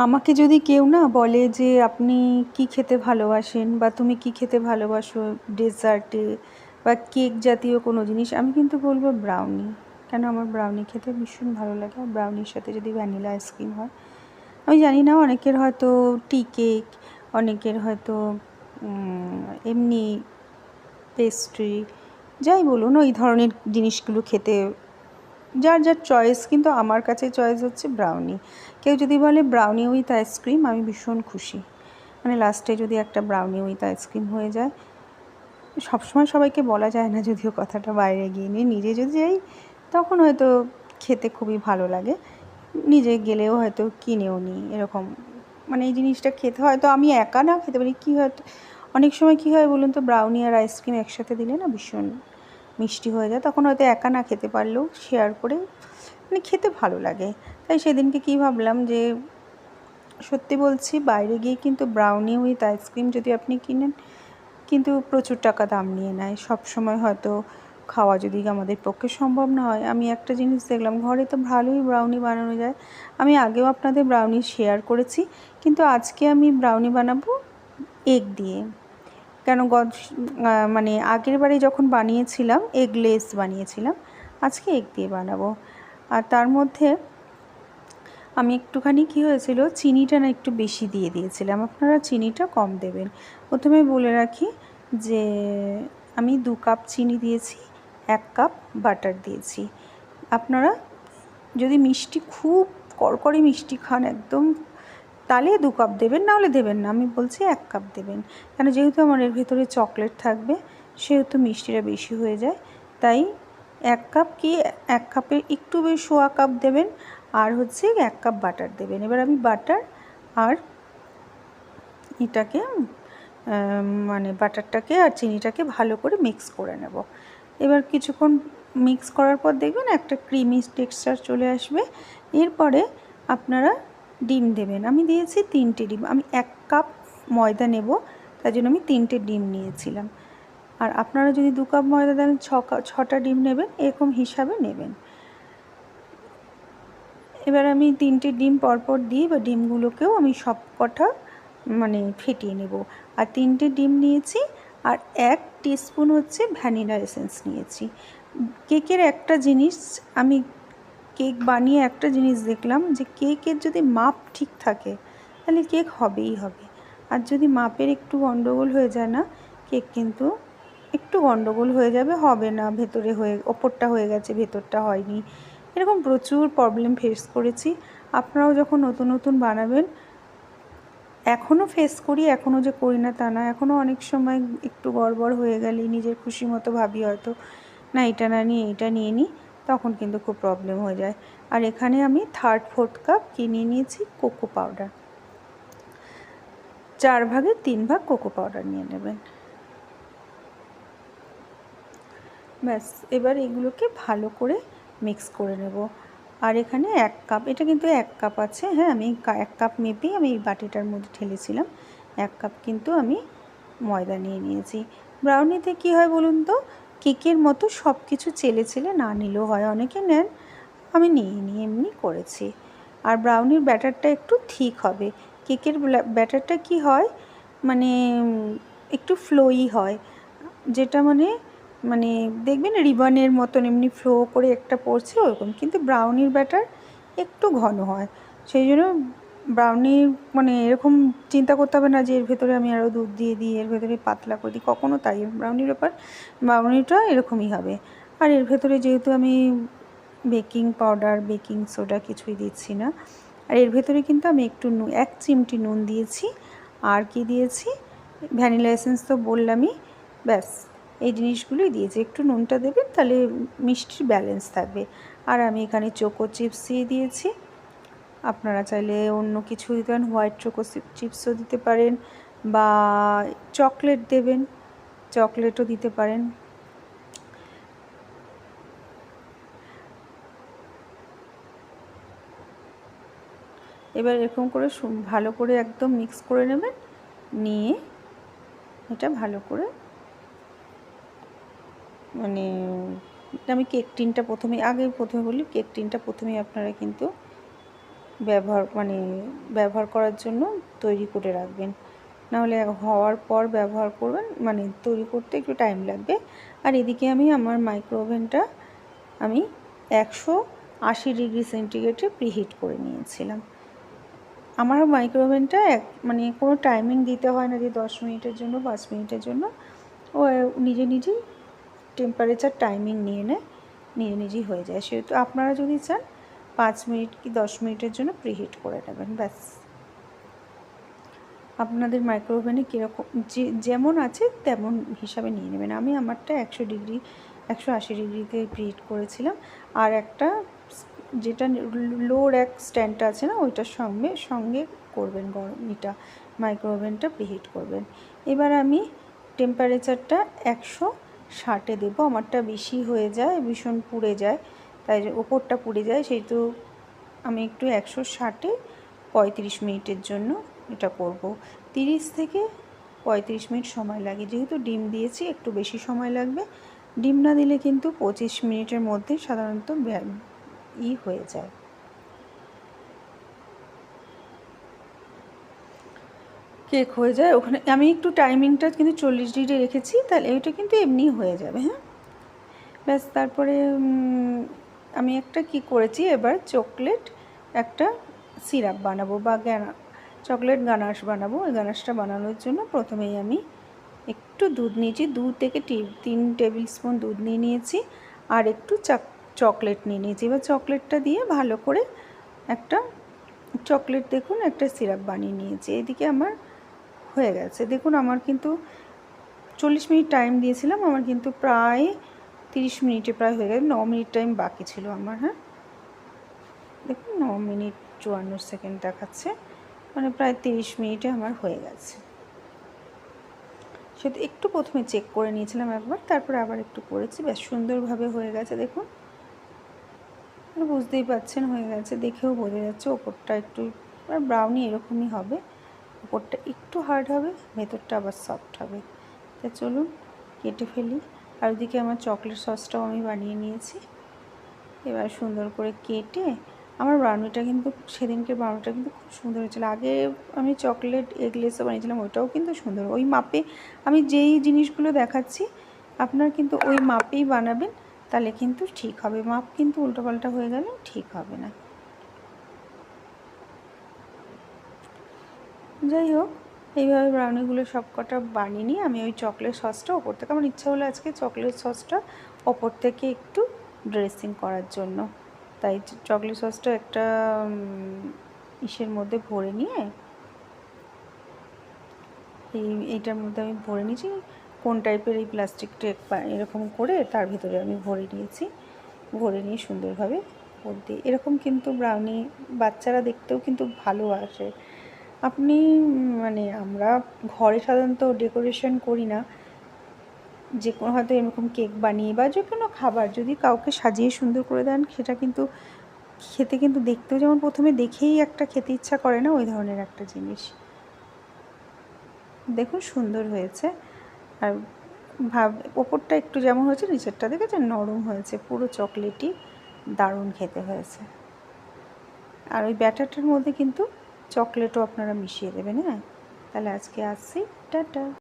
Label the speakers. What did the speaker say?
Speaker 1: আমাকে যদি কেউ না বলে যে আপনি কি খেতে ভালোবাসেন বা তুমি কি খেতে ভালোবাসো ডেজার্টে বা কেক জাতীয় কোনো জিনিস, আমি কিন্তু বলবো ব্রাউনি। কেন, আমার ব্রাউনি খেতে ভীষণ ভালো লাগে। আর ব্রাউনির সাথে যদি ভ্যানিলা আইসক্রিম হয়, আমি জানি না, অনেকের হয়তো টি কেক, অনেকের হয়তো এমনি পেস্ট্রি, যাই বলুন ওই ধরনের জিনিসগুলো খেতে যার যার চয়েস, কিন্তু আমার কাছে চয়েস হচ্ছে ব্রাউনি। কেউ যদি বলে ব্রাউনি উইথ আইসক্রিম, আমি ভীষণ খুশি। মানে লাস্টে যদি একটা ব্রাউনি উইথ আইসক্রিম হয়ে যায়। সবসময় সবাইকে বলা যায় না, যদিও কথাটা বাইরে গিয়ে নিয়ে নিজে যদি যাই তখন হয়তো খেতে খুবই ভালো লাগে। নিজে গেলেও হয়তো কিনেও নিই এরকম। মানে এই জিনিসটা খেতে হয়তো আমি একা না খেতে পারি, কী হয়তো অনেক সময় কী হয় বলুন তো, ব্রাউনি আর আইসক্রিম একসাথে দিলে না ভীষণ মিষ্টি হয়ে যায়, তখন হয়তো একা না খেতে পারলেও শেয়ার করে মানে খেতে ভালো লাগে। তাই সেদিনকে কী ভাবলাম যে সত্যি বলছি, বাইরে গিয়ে কিন্তু ব্রাউনি উইথ আইসক্রিম যদি আপনি কিনেন, কিন্তু প্রচুর টাকা দাম নিয়ে নেয়। সব সময় হয়তো খাওয়া যদি আমাদের পক্ষে সম্ভব না হয়। আমি একটা জিনিস দেখলাম, ঘরে তো ভালোই ব্রাউনি বানানো যায়। আমি আগেও আপনাদের ব্রাউনি শেয়ার করেছি, কিন্তু আজকে আমি ব্রাউনি বানাবো এগ দিয়ে। কেন, মানে আগের বারে যখন বানিয়েছিলাম এগলেস বানিয়েছিলাম, আজকে এগ দিয়ে বানাবো। আর তার মধ্যে আমি একটুখানি কী হয়েছিল, চিনিটা না একটু বেশি দিয়ে দিয়েছিলাম। আপনারা চিনিটা কম দেবেন। প্রথমে বলে রাখি যে আমি 2 কাপ চিনি দিয়েছি, 1 কাপ বাটার দিয়েছি। আপনারা যদি মিষ্টি খুব কড়কড়ে মিষ্টি খান একদম, তাহলে 2 কাপ দেবেন, নাহলে দেবেন না। আমি বলছি 1 কাপ দেবেন, কেন যেহেতু আমার এর ভেতরে চকলেট থাকবে সেহেতু মিষ্টিটা বেশি হয়ে যায়। তাই 1 কাপ কি 1 কাপের একটু বেশি 1/4 কাপ দেবেন। আর হচ্ছে 1 কাপ বাটার দেবেন। এবার আমি বাটার আর এটাকে মানে বাটারটাকে আর চিনিটাকে ভালো করে মিক্স করে নেব। এবার কিছুক্ষণ মিক্স করার পর দেখবেন একটা ক্রিমি টেক্সচার চলে আসবে। এরপরে আপনারা ডিম দেবেন। আমি দিয়েছি 3টে ডিম। আমি 1 কাপ ময়দা নেব, তার জন্য আমি 3টে ডিম নিয়েছিলাম। আর আপনারা যদি 2 কাপ ময়দা দেন 6টা ডিম নেবেন, এরকম হিসাবে নেবেন। এবার আমি 3টে ডিম পরপর দিই, বা ডিমগুলোকেও আমি সব কটা মানে ফেটিয়ে নেব। আর 3টে ডিম নিয়েছি, আর 1 টিস্পুন হচ্ছে ভ্যানিলা এসেন্স নিয়েছি। কেকের একটা জিনিস, আমি কেক বানিয়ে একটা জিনিস দেখলাম, যে কেকের যদি মাপ ঠিক থাকে তাহলে কেক হবেই হবে। আর যদি মাপের একটু গণ্ডগোল হয়ে যায় না, কেক কিন্তু একটু গণ্ডগোল হয়ে যাবে, হবে না, ভেতরে হয়ে ওপরটা হয়ে গেছে ভেতরটা হয়নি, এরকম প্রচুর প্রবলেম ফেস করেছি। আপনারাও যখন নতুন নতুন বানাবেন, এখনও ফেস করি, এখনও যে করি না তা না, এখনও অনেক সময় একটু গড়বড় হয়ে গেলে নিজের খুশি মতো ভাবি হয়তো না এটা না নিয়ে এটা নিয়ে নিই, তখন কিন্তু খুব প্রবলেম হয়ে যায়। আর এখানে আমি 3/4 কাপ কিনে নিয়েছি কোকো পাউডার। 4 ভাগের 3 ভাগ কোকো পাউডার নিয়ে নেবেন। ব্যাস, এবার এগুলোকে ভালো করে মিক্স করে নেব। আর এখানে 1 কাপ, এটা কিন্তু 1 কাপ আছে, হ্যাঁ, আমি 1 কাপ মেপেই আমি এই বাটিটার মধ্যে ঢেলেছিলাম। 1 কাপ কিন্তু আমি ময়দা নিয়ে নিয়েছি। ব্রাউনিতে কী হয় বলুন তো, কেকের মতো সব কিছু চেলে চেলে না নিলেও হয়, অনেকে নেন, আমি নিইনি, এমনি করেছি। আর ব্রাউনির ব্যাটারটা একটু ঠিক হবে। কেকের ব্যাটারটা কি হয়, মানে একটু ফ্লোই হয়, যেটা মানে মানে দেখবেন রিবনের মতন এমনি ফ্লো করে একটা পড়ছে ওরকম, কিন্তু ব্রাউনির ব্যাটার একটু ঘন হয়। সেই জন্য ব্রাউনির মানে এরকম চিন্তা করতে হবে না যে এর ভেতরে আমি আরও দুধ দিয়ে দিই, এর ভেতরে পাতলা করে দিই, কখনও তাই। ব্রাউনির ব্রাউনিটা এরকমই হবে। আর এর ভেতরে যেহেতু আমি বেকিং পাউডার, বেকিং সোডা কিছুই দিচ্ছি না। আর এর ভেতরে কিন্তু আমি একটু 1 চিমটি নুন দিয়েছি। আর কি দিয়েছি, ভ্যানিলা এসেন্স তো বললামই। ব্যাস, এই জিনিসগুলোই দিয়েছি। একটু নুনটা দেবেন, তাহলে মিষ্টির ব্যালেন্স থাকবে। আর আমি এখানে চোকো চিপস দিয়ে দিয়েছি। আপনারা চাইলে অন্য কিছু দিতে পারেন, হোয়াইট চোকো চিপসও দিতে পারেন, বা চকলেট দেবেন, চকলেটও দিতে পারেন। এবার এরকম করে ভালো করে একদম মিক্স করে নেবেন। নিয়ে এটা ভালো করে মানে আমি কেক টিনটা প্রথমে বলি, কেক টিনটা প্রথমেই আপনারা কিন্তু ব্যবহার করার জন্য তৈরি করে রাখবেন, নাহলে হওয়ার পর ব্যবহার করবেন, মানে তৈরি করতে একটু টাইম লাগবে। আর এদিকে আমি আমার মাইক্রো ওভেনটা আমি 180 ডিগ্রি সেন্টিগ্রেডে প্রিহিট করে নিয়েছিলাম। আমার মাইক্রো ওভেনটা কোনো টাইমিং দিতে হয় না যে 10 মিনিটের জন্য 5 মিনিটের জন্য, ও নিজেই টেম্পারেচার টাইমিং নিয়ে নেয়, নিজেই হয়ে যায়। সেহেতু আপনারা যদি চান 5 মিনিট কি 10 মিনিটের জন্য প্রিহিট করে নেবেন, ব্যাস। আপনাদের মাইক্রো ওভেনে কীরকম যেমন আছে তেমন হিসাবে নিয়ে নেবেন। আমি আমারটা 180 ডিগ্রিতে প্রিহিট করেছিলাম। আর একটা যেটা লো র্যাক স্ট্যান্ডটা আছে না, ওইটার সঙ্গে করবেন এটা মাইক্রো ওভেনটা প্রিহিট করবেন। এবার আমি টেম্পারেচারটা 160-এ দেবো। আমারটা বেশি হয়ে যায়, ভীষণ পুড়ে যায়, তাই ওপরটা পুড়ে যায়, সেহেতু আমি একটু 160-এ 35 মিনিটের জন্য এটা করব। 30 থেকে 35 মিনিট সময় লাগে, যেহেতু ডিম দিয়েছি একটু বেশি সময় লাগবে। ডিম না দিলে কিন্তু 25 মিনিটের মধ্যে সাধারণত হয়ে যায়। কেক হয়ে যায়। ওখানে আমি একটু টাইমিংটা কিন্তু 40 ডিগ্রি রেখেছি, তাহলে এটা কিন্তু এমনি হয়ে যাবে। হ্যাঁ, ব্যাস। তারপরে আমি একটা কি করেছি, এবার চকলেট একটা সিরাপ বানাবো বা চকলেট গানাশ বানাবো। ওই গানাশটা বানানোর জন্য প্রথমেই আমি একটু দুধ নিয়েছি, 2 থেকে 3 টেবিল স্পুন দুধ নিয়েছি, আর একটু চকলেট নিয়েছি। এবার চকলেটটা দিয়ে ভালো করে একটা চকলেট দেখুন একটা সিরাপ বানিয়ে নিয়েছি। এদিকে আমার হয়ে গেছে। দেখুন আমার কিন্তু 40 মিনিট টাইম দিয়েছিলাম, আমার কিন্তু প্রায় 30 মিনিটে প্রায় হয়ে গেছে। 9 মিনিট টাইম বাকি ছিল আমার। হ্যাঁ, দেখুন 9 মিনিট 54 সেকেন্ড দেখাচ্ছে, মানে প্রায় 30 মিনিটে আমার হয়ে গেছে। সেটা একটু প্রথমে চেক করে নিয়েছিলাম একবার, তারপরে আবার একটু করেছি, বেশ সুন্দরভাবে হয়ে গেছে। দেখুন, বুঝতেই পাচ্ছেন হয়ে গেছে, দেখেও বোঝা যাচ্ছে। ওপরটা একটু ব্রাউনি এরকমই হবে, ওপরটা একটু হার্ড হবে, ভেতরটা আবার সফট হবে। তা চলুন কেটে ফেলি। আর ওদিকে আমার চকলেট সসটাও আমি বানিয়ে নিয়েছি। এবার সুন্দর করে কেটে, আমার ব্রাউনিটা কিন্তু সেদিনকে ব্রাউনিটা কিন্তু খুব সুন্দর হয়েছিল। আগে আমি চকলেট এগলেসও বানিয়েছিলাম, ওইটাও কিন্তু সুন্দর। ওই মাপে আমি যেই জিনিসগুলো দেখাচ্ছি আপনারা কিন্তু ওই মাপেই বানাবেন, তাহলে কিন্তু ঠিক হবে। মাপ কিন্তু উল্টোপাল্টা হয়ে গেলে ঠিক হবে না। যাই হোক, এইভাবে ব্রাউনিগুলো সব কটা বানিয়ে নিয়ে আমি ওই চকলেট সসটা ওপর থেকে, আমার ইচ্ছা হলো আজকে চকলেট সসটা ওপর থেকে একটু ড্রেসিং করার জন্য, তাই চকলেট সসটা একটা ইসের মধ্যে ভরে নিয়ে এইটার মধ্যে আমি ভরে নিয়েছি। কোন টাইপের এই প্লাস্টিক ট্রে এরকম করে তার ভিতরে আমি ভরে নিয়েছি। ভরে নিয়ে সুন্দরভাবে ভর্তি, এরকম কিন্তু ব্রাউনি বাচ্চারা দেখতেও কিন্তু ভালো আসে। আপনি আমরা ঘরে সাধারণত ডেকোরেশন করি না, যে কোনো হয়তো এরকম কেক বানিয়ে বা যে কোনো খাবার যদি কাউকে সাজিয়ে সুন্দর করে দেন, সেটা কিন্তু খেতে কিন্তু দেখতেও যেমন প্রথমে দেখেই একটা খেতে ইচ্ছা করে না, ওই ধরনের একটা জিনিস। দেখুন সুন্দর হয়েছে। আর ওপরটা একটু যেমন হয়েছে, নিচেরটা দেখেছেন নরম হয়েছে, পুরো চকলেটই দারুণ খেতে হয়েছে। আর ওই ব্যাটারটার মধ্যে কিন্তু চকলেটও আপনারা মিশিয়ে দেবেন। হ্যাঁ, তাহলে আজকে আসছি, টাটা।